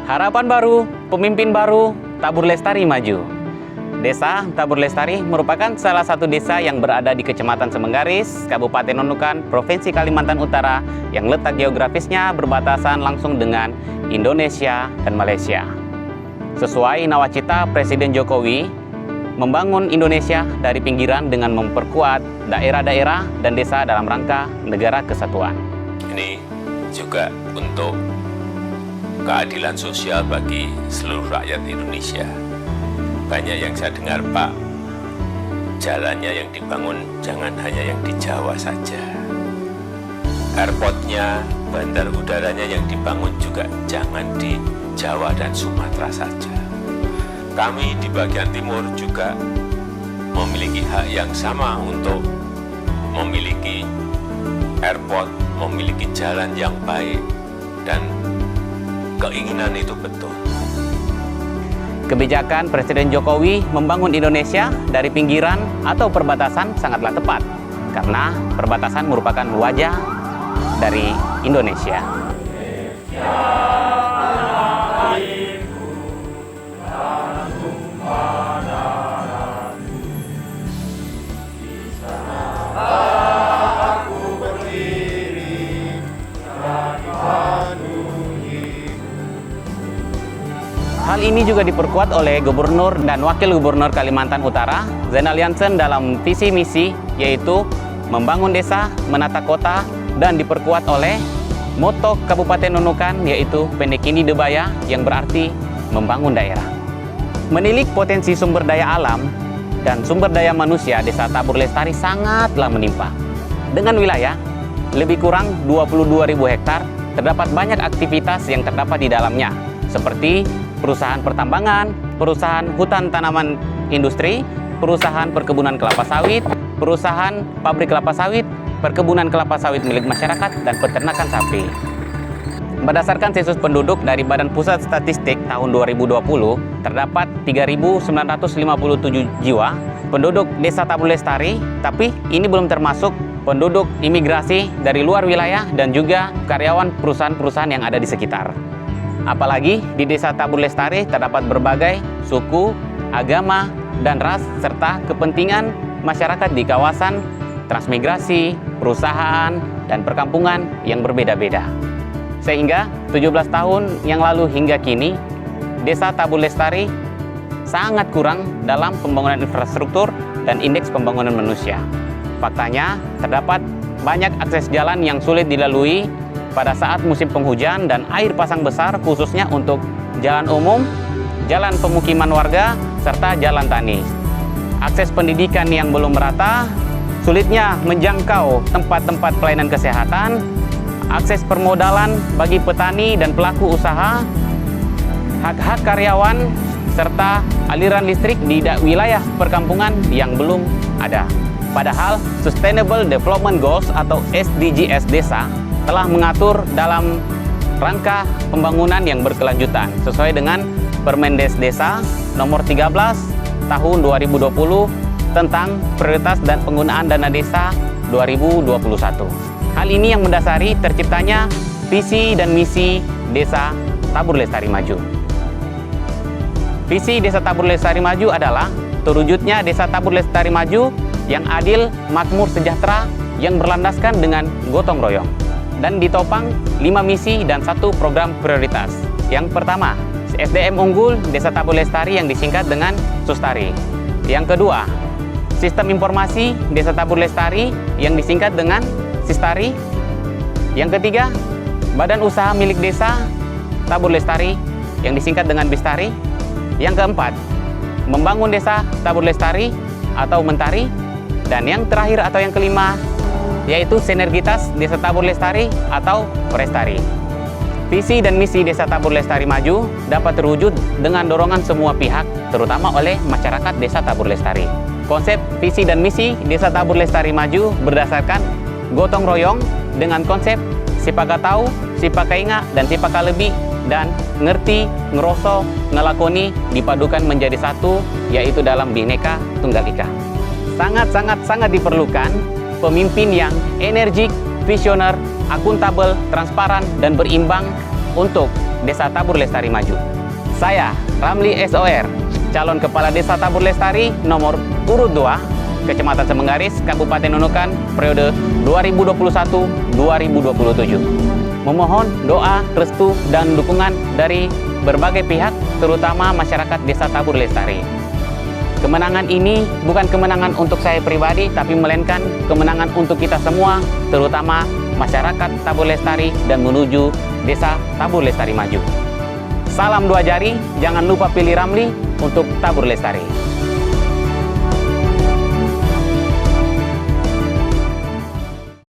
Harapan baru, pemimpin baru, Tabur Lestari maju. Desa Tabur Lestari merupakan salah satu desa yang berada di Kecamatan Semenggaris, Kabupaten Nunukan, Provinsi Kalimantan Utara, yang letak geografisnya berbatasan langsung dengan Indonesia dan Malaysia. Sesuai nawacita Presiden Jokowi, membangun Indonesia dari pinggiran dengan memperkuat daerah-daerah dan desa dalam rangka negara kesatuan. Ini juga untuk keadilan sosial bagi seluruh rakyat Indonesia. Banyak yang saya dengar, Pak, jalannya yang dibangun jangan hanya yang di Jawa saja. Airportnya, bandar udaranya yang dibangun juga jangan di Jawa dan Sumatera saja. Kami di bagian timur juga memiliki hak yang sama untuk memiliki airport, memiliki jalan yang baik, dan keinginan itu betul. Kebijakan Presiden Jokowi membangun Indonesia dari pinggiran atau perbatasan sangatlah tepat, karena perbatasan merupakan wajah dari Indonesia. Hal ini juga diperkuat oleh Gubernur dan Wakil Gubernur Kalimantan Utara, Zainal Jansen, dalam visi misi, yaitu membangun desa, menata kota, dan diperkuat oleh moto Kabupaten Nunukan, yaitu Pendekini Debaya, yang berarti membangun daerah. Menilik potensi sumber daya alam dan sumber daya manusia, Desa Tabur Lestari sangatlah melimpah. Dengan wilayah lebih kurang 22.000 hektar, terdapat banyak aktivitas yang terdapat di dalamnya, seperti perusahaan pertambangan, perusahaan hutan tanaman industri, perusahaan perkebunan kelapa sawit, perusahaan pabrik kelapa sawit, perkebunan kelapa sawit milik masyarakat, dan peternakan sapi. Berdasarkan sensus penduduk dari Badan Pusat Statistik tahun 2020, terdapat 3.957 jiwa penduduk Desa Tabur Lestari, tapi ini belum termasuk penduduk imigrasi dari luar wilayah dan juga karyawan perusahaan-perusahaan yang ada di sekitar. Apalagi di Desa Tabur Lestari terdapat berbagai suku, agama, dan ras, serta kepentingan masyarakat di kawasan transmigrasi, perusahaan, dan perkampungan yang berbeda-beda. Sehingga 17 tahun yang lalu hingga kini, Desa Tabur Lestari sangat kurang dalam pembangunan infrastruktur dan indeks pembangunan manusia. Faktanya, terdapat banyak akses jalan yang sulit dilalui pada saat musim penghujan dan air pasang besar, khususnya untuk jalan umum, jalan pemukiman warga, serta jalan tani. Akses pendidikan yang belum merata, sulitnya menjangkau tempat-tempat pelayanan kesehatan, akses permodalan bagi petani dan pelaku usaha, hak-hak karyawan, serta aliran listrik di wilayah perkampungan yang belum ada. Padahal Sustainable Development Goals atau SDGs desa telah mengatur dalam rangka pembangunan yang berkelanjutan sesuai dengan Permendes Desa nomor 13 tahun 2020 tentang prioritas dan penggunaan dana desa 2021. Hal ini yang mendasari terciptanya visi dan misi Desa Tabur Lestari Maju. Visi Desa Tabur Lestari Maju adalah terwujudnya Desa Tabur Lestari Maju yang adil, makmur, sejahtera, yang berlandaskan dengan gotong royong, dan ditopang 5 misi dan 1 program prioritas. Yang pertama, SDM unggul Desa Tabur Lestari yang disingkat dengan Sustari. Yang kedua, sistem informasi Desa Tabur Lestari yang disingkat dengan Sistari. Yang ketiga, badan usaha milik Desa Tabur Lestari yang disingkat dengan Bistari. Yang keempat, membangun Desa Tabur Lestari atau Mentari. Dan yang terakhir atau yang kelima, yaitu sinergitas Desa Tabur Lestari atau Prestari. Visi dan misi Desa Tabur Lestari Maju dapat terwujud dengan dorongan semua pihak, terutama oleh masyarakat Desa Tabur Lestari. Konsep visi dan misi Desa Tabur Lestari Maju berdasarkan gotong royong dengan konsep sipakatau, sipakainga, dan sipakalebi, dan ngerti, ngeroso, ngelakoni dipadukan menjadi satu, yaitu dalam Bhinneka Tunggal Ika. Sangat diperlukan pemimpin yang energik, visioner, akuntabel, transparan, dan berimbang untuk Desa Tabur Lestari maju. Saya, Ramli SOR, calon Kepala Desa Tabur Lestari nomor urut 2, Kecamatan Semenggaris, Kabupaten Nunukan, periode 2021-2027. Memohon doa, restu, dan dukungan dari berbagai pihak, terutama masyarakat Desa Tabur Lestari. Kemenangan ini bukan kemenangan untuk saya pribadi, tapi melainkan kemenangan untuk kita semua, terutama masyarakat Tabur Lestari dan menuju Desa Tabur Lestari maju. Salam 2 jari, jangan lupa pilih Ramli untuk Tabur Lestari.